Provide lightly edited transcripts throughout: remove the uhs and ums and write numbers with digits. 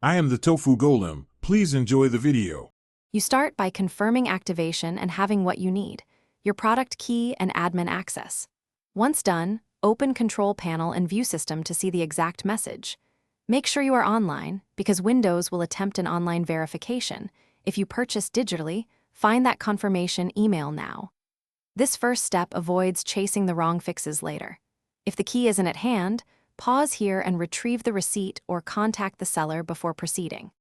I am the Tofu Golem. Please enjoy the video. You start by confirming activation and having what you need, your product key and admin access. Once done, open Control Panel and View System to see the exact message. Make sure you are online, because Windows will attempt an online verification. If you purchase digitally, find that confirmation email now. This first step avoids chasing the wrong fixes later. If the key isn't at hand, pause here and retrieve the receipt or contact the seller before proceeding.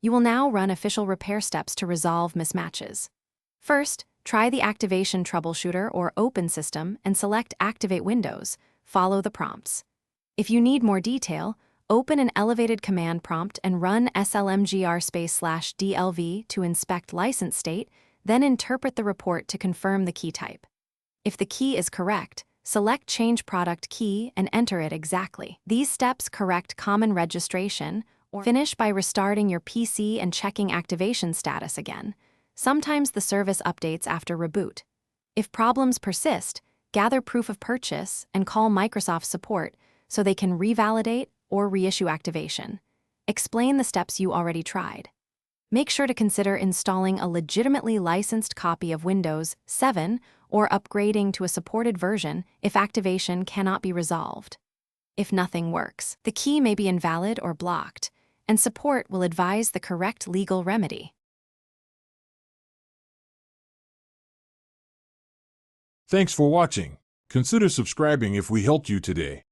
You will now run official repair steps to resolve mismatches. First, try the Activation Troubleshooter or Open System and select Activate Windows. Follow the prompts. If you need more detail, open an elevated command prompt and run slmgr//dlv to inspect license state, then interpret the report to confirm the key type. If the key is correct, select Change Product Key and enter it exactly. These steps correct common registration or finish by restarting your PC and checking activation status again. Sometimes the service updates after reboot. If problems persist, gather proof of purchase and call Microsoft support so they can revalidate or reissue activation. Explain the steps you already tried. Make sure to consider installing a legitimately licensed copy of Windows 7 or upgrading to a supported version if activation cannot be resolved. If nothing works, the key may be invalid or blocked, and support will advise the correct legal remedy. Thanks for watching. Consider subscribing if we helped you today.